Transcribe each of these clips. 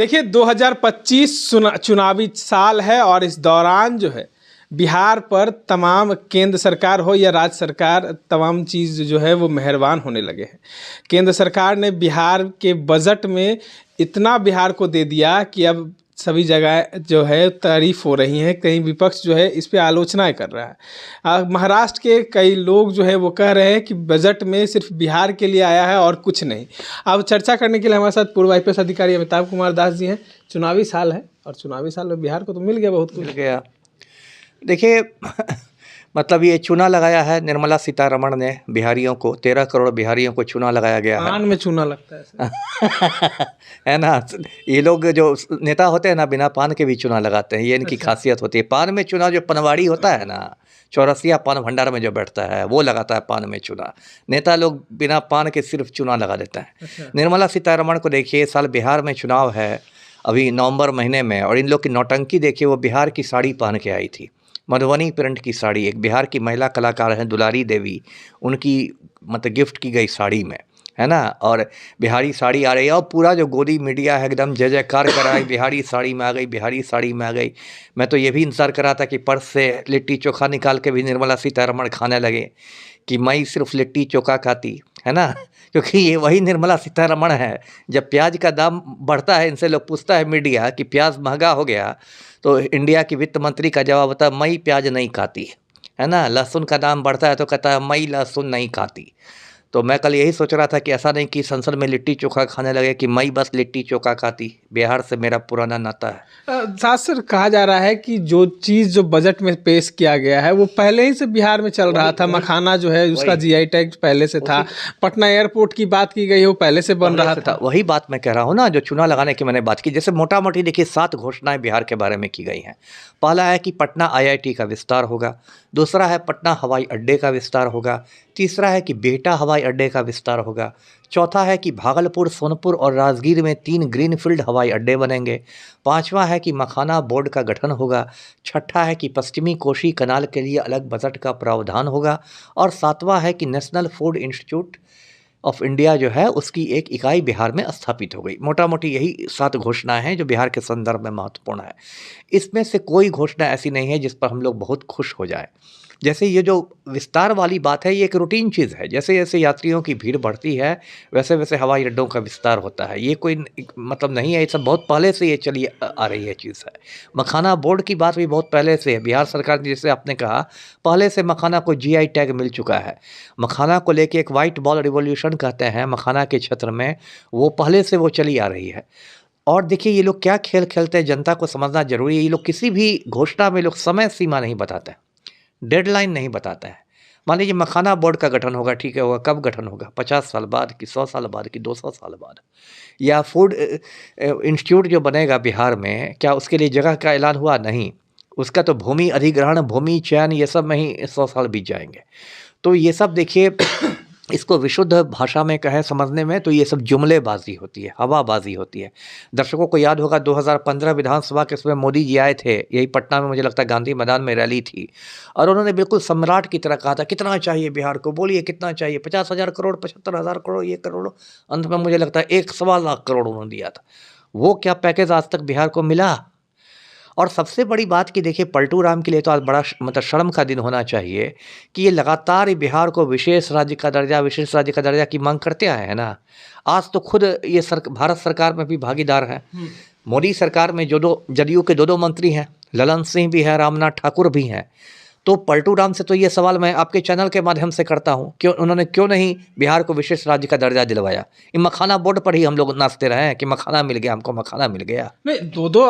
देखिए 2025 चुनावी साल है और इस दौरान जो है बिहार पर तमाम केंद्र सरकार हो या राज्य सरकार तमाम चीज़ जो है वो मेहरबान होने लगे हैं। केंद्र सरकार ने बिहार के बजट में इतना बिहार को दे दिया कि अब सभी जगह जो है तारीफ हो रही हैं, कहीं विपक्ष जो है इस पे आलोचनाएं कर रहा है। महाराष्ट्र के कई लोग जो है वो कह रहे हैं कि बजट में सिर्फ बिहार के लिए आया है और कुछ नहीं। अब चर्चा करने के लिए हमारे साथ पूर्व IPS अधिकारी अमिताभ कुमार दास जी हैं। चुनावी साल है और चुनावी साल में बिहार को तो मिल गया, बहुत कुछ मिल गया। देखिए मतलब ये चूना लगाया है निर्मला सीतारमण ने बिहारियों को, 13 करोड़ बिहारियों को चूना लगाया गया है। पान में चूना लगता है है ना। ये लोग जो नेता होते हैं ना, बिना पान के भी चूना लगाते हैं, ये इनकी खासियत होती है। पान में चूना, जो पनवाड़ी होता है ना, चौरसिया पान भंडार में जो बैठता है वो लगाता है पान में चूना। नेता लोग बिना पान के सिर्फ चूना लगा देता है। निर्मला सीतारमण को देखिए, इस साल बिहार में चुनाव है अभी नवंबर महीने में, और इन लोग की नौटंकी देखिए। वो बिहार की साड़ी पहन के आई थी, मधुबनी प्रिंट की साड़ी। एक बिहार की महिला कलाकार हैं दुलारी देवी, उनकी मतलब गिफ्ट की गई साड़ी में, है ना। और बिहारी साड़ी आ रही है और पूरा जो गोदी मीडिया है एकदम जय जयकार कर रहा है, बिहारी साड़ी में आ गई, बिहारी साड़ी में आ गई। मैं तो ये भी इंतज़ार कर रहा था कि पर्स से लिट्टी चोखा निकाल के भी निर्मला सीतारमण खाने लगे, कि मैं सिर्फ लिट्टी चोखा खाती, है ना। क्योंकि ये वही निर्मला सीतारमण है। जब प्याज का दाम बढ़ता है, इनसे लोग पूछता है मीडिया कि प्याज महंगा हो गया, तो इंडिया की वित्त मंत्री का जवाब होता है मैं प्याज नहीं खाती, है ना। लहसुन का दाम बढ़ता है तो कहता है मैं लहसुन नहीं खाती। तो मैं कल यही सोच रहा था कि ऐसा नहीं कि संसद में लिट्टी चोखा खाने लगे कि मैं बस लिट्टी चोखा खाती। बिहार से मेरा पुराना नाता है। साथ सर कहा जा रहा है कि जो चीज़ जो बजट में पेश किया गया है वो पहले ही से बिहार में चल रहा था। मखाना जो है उसका GI टैग पहले से था। पटना एयरपोर्ट की बात की गई है, वो पहले से बन रहा था। वही बात मैं कह रहा हूँ ना, जो चूना लगाने की मैंने बात की। जैसे मोटा मोटी देखिए 7 घोषणाएं बिहार के बारे में की गई हैं। पहला है कि पटना IIT का विस्तार होगा। दूसरा है पटना हवाई अड्डे का विस्तार होगा। तीसरा है कि बिहटा हवाई अड्डे का विस्तार होगा। चौथा है कि भागलपुर, सोनपुर और राजगीर में 3 ग्रीनफील्ड हवाई अड्डे बनेंगे। पांचवा है कि मखाना बोर्ड का गठन होगा। छठा है कि पश्चिमी कोशी कनाल के लिए अलग बजट का प्रावधान होगा। और सातवां है कि national food institute of India जो है उसकी एक इकाई बिहार में स्थापित हो गई। मोटा मोटी यही 7 घोषणाएं हैं जो बिहार के संदर्भ में महत्वपूर्ण है। इसमें से कोई घोषणा ऐसी नहीं है जिस पर हम लोग बहुत खुश हो जाएं। जैसे ये जो विस्तार वाली बात है, ये एक रूटीन चीज़ है। जैसे जैसे यात्रियों की भीड़ बढ़ती है वैसे वैसे हवाई अड्डों का विस्तार होता है। ये कोई मतलब नहीं है, ये सब बहुत पहले से ये चली आ रही है चीज़ है। मखाना बोर्ड की बात भी बहुत पहले से है। बिहार सरकार ने, जैसे आपने कहा, पहले से मखाना को GI टैग मिल चुका है। मखाना को लेके एक वाइट बॉल रिवॉल्यूशन कहते हैं मखाना के क्षेत्र में, वो पहले से वो चली आ रही है। और देखिए ये लोग क्या खेल खेलते हैं, जनता को समझना जरूरी है। ये लोग किसी भी घोषणा में लोग समय सीमा नहीं बताते हैं, डेडलाइन नहीं बताता है। मान लीजिए मखाना बोर्ड का गठन होगा, ठीक है, होगा, कब गठन होगा? 50 साल बाद कि 100 साल बाद कि 200 साल बाद? या फूड इंस्टीट्यूट जो बनेगा बिहार में, क्या उसके लिए जगह का ऐलान हुआ? नहीं। उसका तो भूमि अधिग्रहण, भूमि चयन, ये सब में ही 100 साल बीत जाएंगे। तो ये सब देखिए इसको विशुद्ध भाषा में कहें समझने में, तो ये सब जुमलेबाजी होती है, हवाबाजी होती है। दर्शकों को याद होगा 2015 विधानसभा के समय मोदी जी आए थे, यही पटना में, मुझे लगता है गांधी मैदान में रैली थी, और उन्होंने बिल्कुल सम्राट की तरह कहा था कितना चाहिए बिहार को, बोलिए कितना चाहिए, 50,000 करोड़, 75,000 करोड़, ये करोड़। अंत में मुझे लगता है 1.25 करोड़ उन्होंने दिया था। वो क्या पैकेज आज तक बिहार को मिला? और सबसे बड़ी बात कि देखिए पलटू राम के लिए तो आज बड़ा मतलब शर्म का दिन होना चाहिए कि ये लगातार बिहार को विशेष राज्य का दर्जा की मांग करते आए हैं ना। आज तो खुद ये भारत सरकार में भी भागीदार हैं। मोदी सरकार में जो जदयू के 2 मंत्री हैं, ललन सिंह भी है, रामनाथ ठाकुर भी हैं। तो पलटू राम से तो ये सवाल मैं आपके चैनल के माध्यम से करता हूँ, उन्होंने क्यों नहीं बिहार को विशेष राज्य का दर्जा दिलवाया? ये मखाना बोर्ड पर ही हम लोग नाचते रहे हैं कि मखाना मिल गया, हमको मखाना मिल गया। नहीं, दो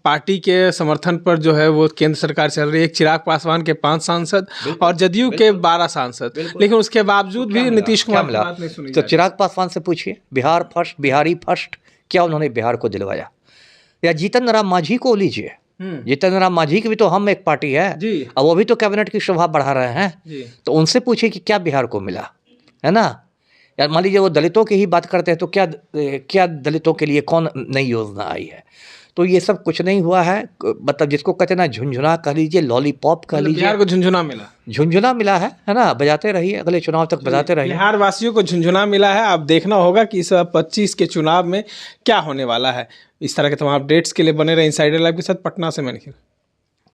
पार्टी के समर्थन पर जो है वो केंद्र सरकार चल रही है। एक चिराग पासवान के 5 सांसद और जदयू के 12 सांसद, लेकिन उसके बावजूद भी नीतीश कुमार की बात नहीं सुनी। तो चिराग पासवान से पूछिए, बिहार फर्स्ट, बिहारी फर्स्ट, क्या उन्होंने बिहार को दिलवाया? या जीतन राम मांझी को लीजिए, जीतन राम मांझी की भी तो हम एक पार्टी है जी, और वो भी तो कैबिनेट की शोभा बढ़ा रहे हैं जी। तो उनसे पूछिए कि क्या बिहार को मिला, है ना। यार मान लीजिए वो दलितों की ही बात करते हैं, तो क्या दलितों के लिए कौन नई योजना आई है? तो ये सब कुछ नहीं हुआ है। मतलब जिसको कहते हैं ना झुंझुना कह लीजिए, लॉलीपॉप कह लीजिए, बिहार को झुंझुना मिला, झुंझुना मिला है ना। बजाते रहिए, अगले चुनाव तक बजाते रहिए। बिहार वासियों को झुंझुना मिला है। अब देखना होगा कि इस 25 के चुनाव में क्या होने वाला है। इस तरह के तमाम अपडेट्स के लिए बने रहे इनसाइडर लाइव के साथ। पटना से मैं निखिल।